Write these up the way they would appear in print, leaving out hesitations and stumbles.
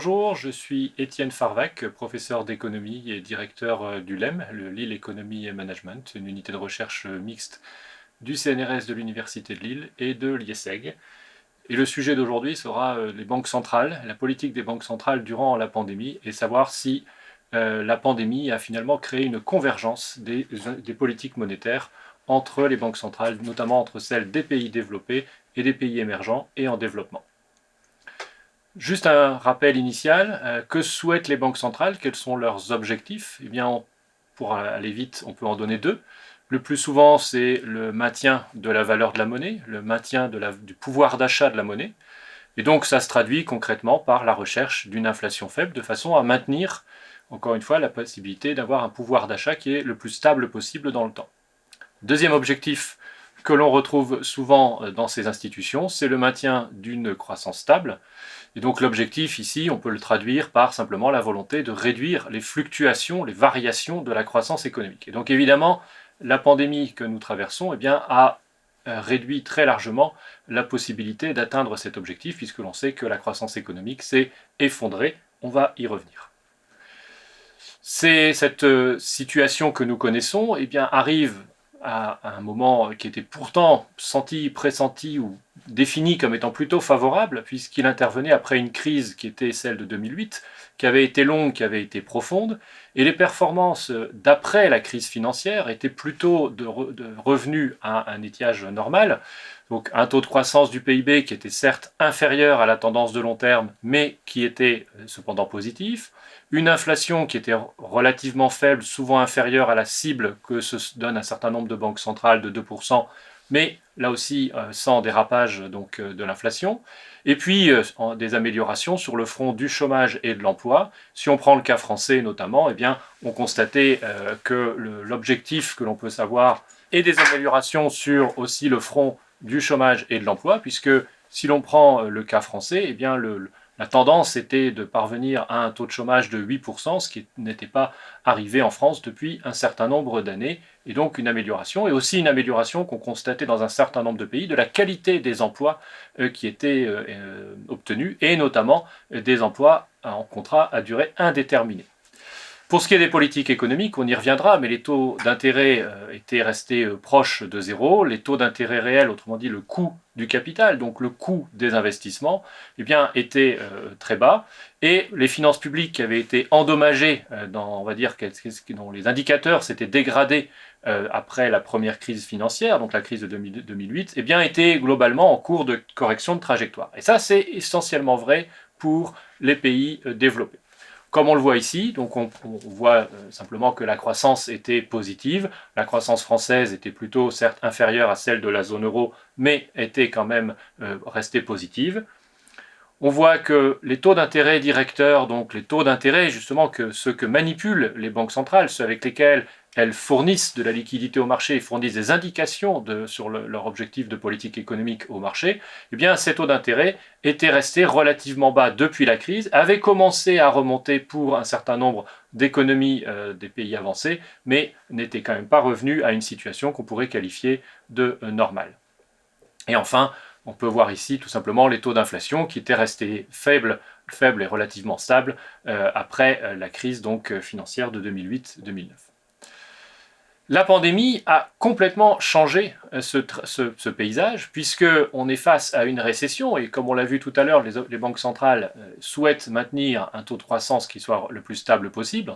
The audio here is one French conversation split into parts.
Bonjour, je suis Étienne Farvac, professeur d'économie et directeur du LEM, le Lille Economy and Management, une unité de recherche mixte du CNRS de l'Université de Lille et de l'IESEG. Et le sujet d'aujourd'hui sera les banques centrales, la politique des banques centrales durant la pandémie, et savoir si la pandémie a finalement créé une convergence des politiques monétaires entre les banques centrales, notamment entre celles des pays développés et des pays émergents et en développement. Juste un rappel initial, que souhaitent les banques centrales? Quels sont leurs objectifs? Eh bien, pour aller vite, on peut en donner deux. Le plus souvent, c'est le maintien de la valeur de la monnaie, le maintien du pouvoir d'achat de la monnaie. Et donc, ça se traduit concrètement par la recherche d'une inflation faible, de façon à maintenir, encore une fois, la possibilité d'avoir un pouvoir d'achat qui est le plus stable possible dans le temps. Deuxième objectif que l'on retrouve souvent dans ces institutions, c'est le maintien d'une croissance stable. Et donc l'objectif ici, on peut le traduire par simplement la volonté de réduire les fluctuations, les variations de la croissance économique. Et donc évidemment, la pandémie que nous traversons a réduit très largement la possibilité d'atteindre cet objectif, puisque l'on sait que la croissance économique s'est effondrée. On va y revenir. Cette situation que nous connaissons arrive à un moment qui était pourtant pressenti ou défini comme étant plutôt favorable, puisqu'il intervenait après une crise qui était celle de 2008, qui avait été longue, qui avait été profonde, et les performances d'après la crise financière étaient plutôt de revenus à un étiage normal. Donc un taux de croissance du PIB qui était certes inférieur à la tendance de long terme, mais qui était cependant positif, une inflation qui était relativement faible, souvent inférieure à la cible que se donne un certain nombre de banques centrales de 2%, mais là aussi sans dérapage de l'inflation, et puis des améliorations sur le front du chômage et de l'emploi. Si on prend le cas français notamment, on constatait que l'objectif que l'on peut savoir est des améliorations sur aussi le front du chômage et de l'emploi, puisque si l'on prend le cas français, la tendance était de parvenir à un taux de chômage de 8%, ce qui n'était pas arrivé en France depuis un certain nombre d'années, et donc une amélioration, et aussi une amélioration qu'on constatait dans un certain nombre de pays de la qualité des emplois qui étaient obtenus, et notamment des emplois en contrat à durée indéterminée. Pour ce qui est des politiques économiques, on y reviendra, mais les taux d'intérêt étaient restés proches de zéro. Les taux d'intérêt réels, autrement dit le coût du capital, donc le coût des investissements, étaient très bas. Et les finances publiques qui avaient été endommagées, dont les indicateurs s'étaient dégradés après la première crise financière, donc la crise de 2008, étaient globalement en cours de correction de trajectoire. Et ça, c'est essentiellement vrai pour les pays développés. Comme on le voit ici, donc on voit simplement que la croissance était positive. La croissance française était plutôt certes inférieure à celle de la zone euro, mais était quand même restée positive. On voit que les taux d'intérêt directeurs, donc les taux d'intérêt justement ceux que manipulent les banques centrales, ceux avec lesquels elles fournissent de la liquidité au marché et fournissent des indications sur leur objectif de politique économique au marché, ces taux d'intérêt étaient restés relativement bas depuis la crise, avaient commencé à remonter pour un certain nombre d'économies des pays avancés, mais n'étaient quand même pas revenus à une situation qu'on pourrait qualifier de normale. Et enfin, on peut voir ici tout simplement les taux d'inflation qui étaient restés faibles et relativement stables après la crise financière de 2008-2009. La pandémie a complètement changé ce paysage, puisqu'on est face à une récession, et comme on l'a vu tout à l'heure, les banques centrales souhaitent maintenir un taux de croissance qui soit le plus stable possible.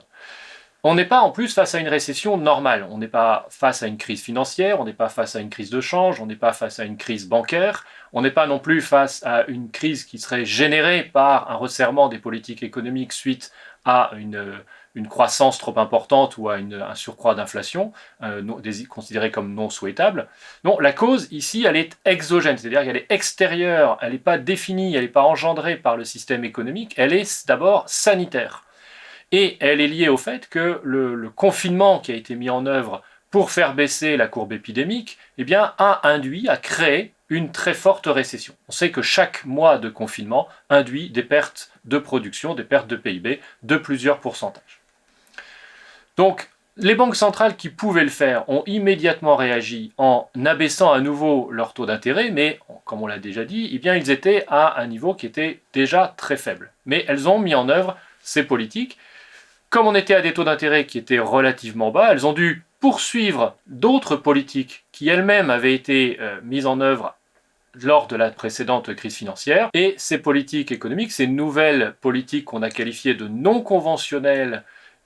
On n'est pas en plus face à une récession normale, on n'est pas face à une crise financière, on n'est pas face à une crise de change, on n'est pas face à une crise bancaire, on n'est pas non plus face à une crise qui serait générée par un resserrement des politiques économiques suite à une croissance trop importante ou à un surcroît d'inflation, considéré comme non souhaitable. Non, la cause ici, elle est exogène, c'est-à-dire qu'elle est extérieure, elle n'est pas définie, elle n'est pas engendrée par le système économique, elle est d'abord sanitaire. Et elle est liée au fait que le confinement qui a été mis en œuvre pour faire baisser la courbe épidémique a créé une très forte récession. On sait que chaque mois de confinement induit des pertes de production, des pertes de PIB de plusieurs pourcentages. Donc, Les banques centrales qui pouvaient le faire ont immédiatement réagi en abaissant à nouveau leur taux d'intérêt, mais comme on l'a déjà dit, eh bien, ils étaient à un niveau qui était déjà très faible. Mais elles ont mis en œuvre ces politiques. Comme on était à des taux d'intérêt qui étaient relativement bas, elles ont dû poursuivre d'autres politiques qui elles-mêmes avaient été mises en œuvre lors de la précédente crise financière. Et ces politiques économiques, ces nouvelles politiques qu'on a qualifiées de non conventionnelles,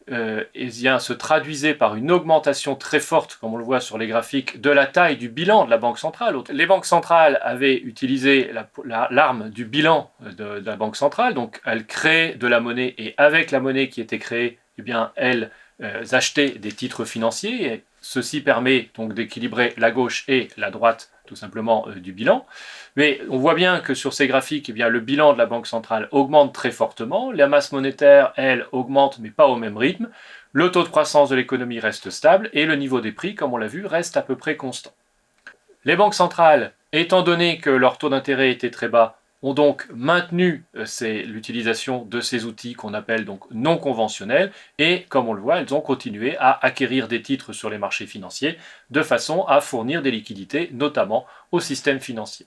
se traduisait par une augmentation très forte, comme on le voit sur les graphiques, de la taille du bilan de la Banque centrale. Les banques centrales avaient utilisé l'arme du bilan de la Banque centrale, donc elles créaient de la monnaie, et avec la monnaie qui était créée, eh bien, elles achetaient des titres financiers, et ceci permet donc d'équilibrer la gauche et la droite tout simplement du bilan. Mais on voit bien que sur ces graphiques, eh bien, le bilan de la Banque centrale augmente très fortement, la masse monétaire, elle, augmente mais pas au même rythme, le taux de croissance de l'économie reste stable et le niveau des prix, comme on l'a vu, reste à peu près constant. Les banques centrales, étant donné que leur taux d'intérêt était très bas, ont donc maintenu l'utilisation de ces outils qu'on appelle donc non conventionnels, et comme on le voit, elles ont continué à acquérir des titres sur les marchés financiers de façon à fournir des liquidités, notamment au système financier.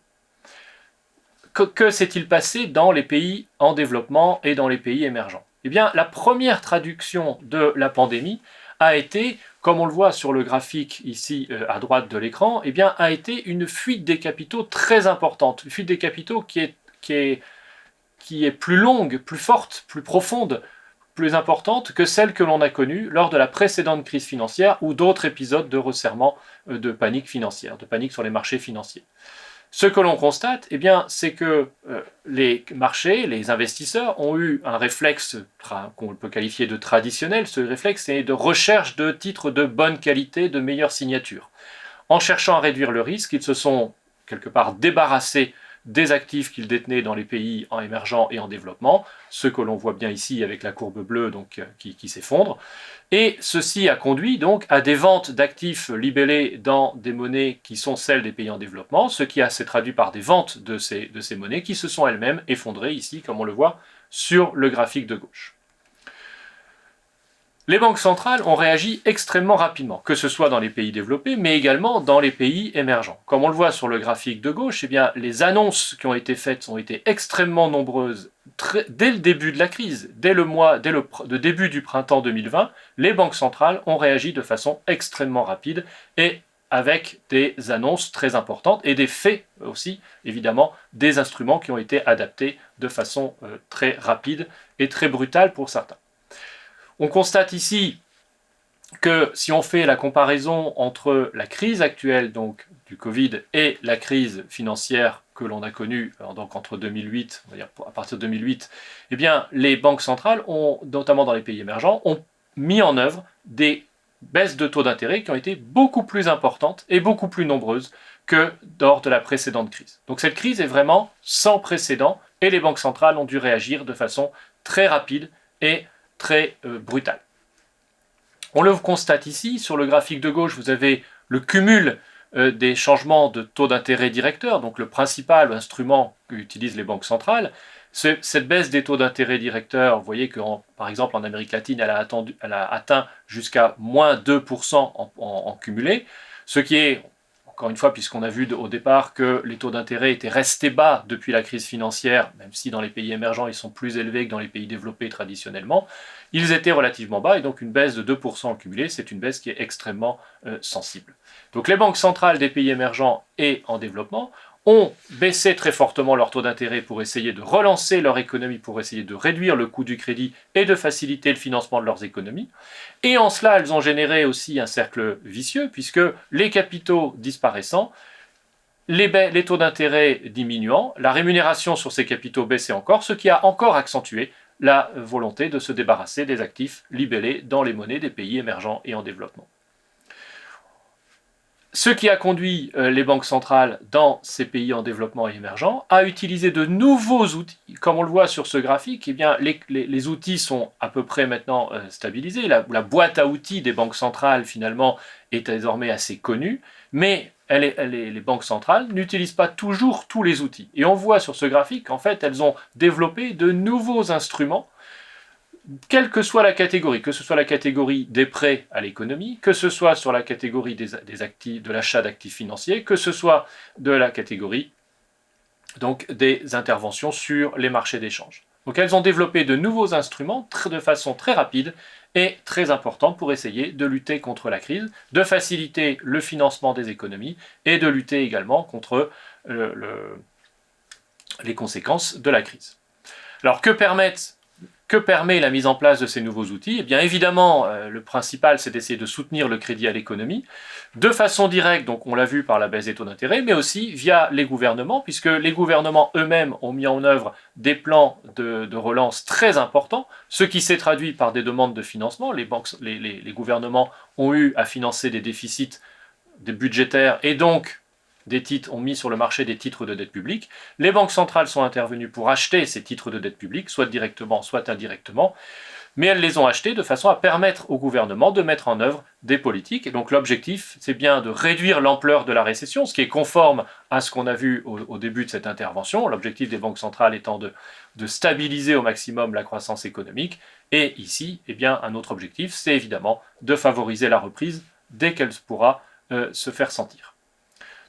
Que s'est-il passé dans les pays en développement et dans les pays émergents? Eh bien, la première traduction de la pandémie a été, comme on le voit sur le graphique ici à droite de l'écran, eh bien, a été une fuite des capitaux très importante. Une fuite des capitaux qui est plus longue, plus forte, plus profonde, plus importante que celle que l'on a connue lors de la précédente crise financière ou d'autres épisodes de resserrement de panique financière, de panique sur les marchés financiers. Ce que l'on constate, eh bien, c'est que les marchés, les investisseurs ont eu un réflexe qu'on peut qualifier de traditionnel. Ce réflexe, c'est de recherche de titres de bonne qualité, de meilleure signature. En cherchant à réduire le risque, ils se sont quelque part débarrassés des actifs qu'ils détenaient dans les pays en émergents et en développement, ce que l'on voit bien ici avec la courbe bleue donc, qui s'effondre. Et ceci a conduit donc à des ventes d'actifs libellés dans des monnaies qui sont celles des pays en développement, ce qui s'est traduit par des ventes de ces monnaies qui se sont elles-mêmes effondrées ici, comme on le voit sur le graphique de gauche. Les banques centrales ont réagi extrêmement rapidement, que ce soit dans les pays développés, mais également dans les pays émergents. Comme on le voit sur le graphique de gauche, eh bien, les annonces qui ont été faites ont été extrêmement nombreuses dès le début de la crise. Dès le début du printemps 2020, les banques centrales ont réagi de façon extrêmement rapide et avec des annonces très importantes et des faits aussi, évidemment, des instruments qui ont été adaptés de façon très rapide et très brutale pour certains. On constate ici que si on fait la comparaison entre la crise actuelle donc, du Covid et la crise financière que l'on a connue donc entre 2008, on va dire à partir de 2008, eh bien, les banques centrales, notamment dans les pays émergents, ont mis en œuvre des baisses de taux d'intérêt qui ont été beaucoup plus importantes et beaucoup plus nombreuses que lors de la précédente crise. Donc cette crise est vraiment sans précédent et les banques centrales ont dû réagir de façon très rapide et très brutal. On le constate ici, sur le graphique de gauche, vous avez le cumul des changements de taux d'intérêt directeurs, donc le principal instrument qu'utilisent les banques centrales. Cette baisse des taux d'intérêt directeurs, vous voyez que par exemple en Amérique latine, elle a atteint jusqu'à moins 2% en cumulé, ce qui est, encore une fois, puisqu'on a vu au départ que les taux d'intérêt étaient restés bas depuis la crise financière, même si dans les pays émergents ils sont plus élevés que dans les pays développés traditionnellement, ils étaient relativement bas et donc une baisse de 2% en cumulé, c'est une baisse qui est extrêmement sensible. Donc les banques centrales des pays émergents et en développement ont baissé très fortement leur taux d'intérêt pour essayer de relancer leur économie, pour essayer de réduire le coût du crédit et de faciliter le financement de leurs économies. Et en cela, elles ont généré aussi un cercle vicieux, puisque les capitaux disparaissant, les taux d'intérêt diminuant, la rémunération sur ces capitaux baissait encore, ce qui a encore accentué la volonté de se débarrasser des actifs libellés dans les monnaies des pays émergents et en développement. Ce qui a conduit les banques centrales dans ces pays en développement et émergents à utiliser de nouveaux outils. Comme on le voit sur ce graphique, eh bien, les outils sont à peu près maintenant stabilisés. La boîte à outils des banques centrales, finalement, est désormais assez connue, mais les banques centrales n'utilisent pas toujours tous les outils. Et on voit sur ce graphique qu'en fait, elles ont développé de nouveaux instruments quelle que soit la catégorie, que ce soit la catégorie des prêts à l'économie, que ce soit sur la catégorie de l'achat d'actifs financiers, que ce soit de la catégorie donc, des interventions sur les marchés d'échange. Donc elles ont développé de nouveaux instruments de façon très rapide et très importante pour essayer de lutter contre la crise, de faciliter le financement des économies et de lutter également contre les conséquences de la crise. Alors que permet la mise en place de ces nouveaux outils? Eh bien évidemment, le principal, c'est d'essayer de soutenir le crédit à l'économie, de façon directe, donc on l'a vu par la baisse des taux d'intérêt, mais aussi via les gouvernements, puisque les gouvernements eux-mêmes ont mis en œuvre des plans de relance très importants, ce qui s'est traduit par des demandes de financement. Les gouvernements ont eu à financer des déficits budgétaires et donc ont mis sur le marché des titres de dette publique. Les banques centrales sont intervenues pour acheter ces titres de dette publique, soit directement, soit indirectement, mais elles les ont achetés de façon à permettre au gouvernement de mettre en œuvre des politiques. Et donc l'objectif, c'est bien de réduire l'ampleur de la récession, ce qui est conforme à ce qu'on a vu au début de cette intervention, l'objectif des banques centrales étant de stabiliser au maximum la croissance économique. Et ici, eh bien, un autre objectif, c'est évidemment de favoriser la reprise dès qu'elle pourra se faire sentir.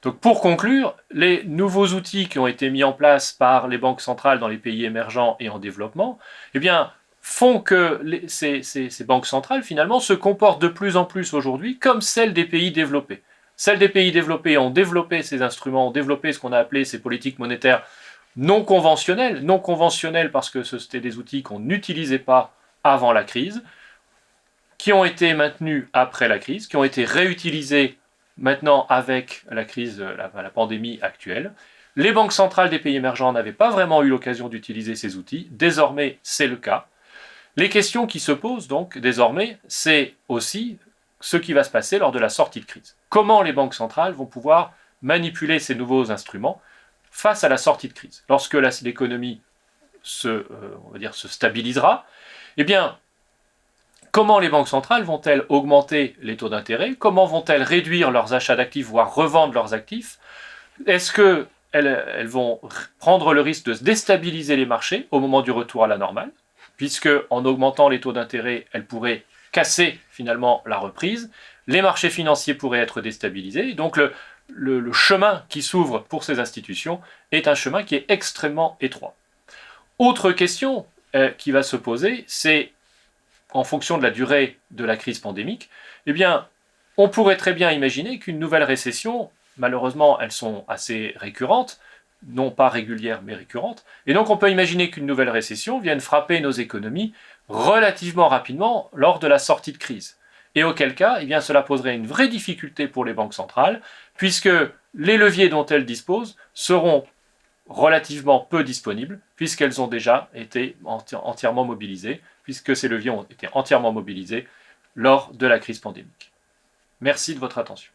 Donc pour conclure, les nouveaux outils qui ont été mis en place par les banques centrales dans les pays émergents et en développement, eh bien, font que ces banques centrales, finalement, se comportent de plus en plus aujourd'hui comme celles des pays développés. Celles des pays développés ont développé ces instruments, ont développé ce qu'on a appelé ces politiques monétaires non conventionnelles parce que c'était des outils qu'on n'utilisait pas avant la crise, qui ont été maintenus après la crise, qui ont été réutilisés maintenant avec la crise, la pandémie actuelle. Les banques centrales des pays émergents n'avaient pas vraiment eu l'occasion d'utiliser ces outils. Désormais, c'est le cas. Les questions qui se posent donc désormais, c'est aussi ce qui va se passer lors de la sortie de crise. Comment les banques centrales vont pouvoir manipuler ces nouveaux instruments face à la sortie de crise? Lorsque l'économie se stabilisera, eh bien, comment les banques centrales vont-elles augmenter les taux d'intérêt? Comment vont-elles réduire leurs achats d'actifs, voire revendre leurs actifs? Est-ce qu'elles vont prendre le risque de déstabiliser les marchés au moment du retour à la normale? Puisque en augmentant les taux d'intérêt, elles pourraient casser finalement la reprise. Les marchés financiers pourraient être déstabilisés. Et donc le chemin qui s'ouvre pour ces institutions est un chemin qui est extrêmement étroit. Autre question qui va se poser, c'est en fonction de la durée de la crise pandémique, eh bien, on pourrait très bien imaginer qu'une nouvelle récession, malheureusement, elles sont assez récurrentes, non pas régulières, mais récurrentes, et donc on peut imaginer qu'une nouvelle récession vienne frapper nos économies relativement rapidement lors de la sortie de crise. Et auquel cas, eh bien, cela poserait une vraie difficulté pour les banques centrales, puisque les leviers dont elles disposent seront relativement peu disponibles, puisqu'elles ont déjà été entièrement mobilisées, puisque ces leviers ont été entièrement mobilisés lors de la crise pandémique. Merci de votre attention.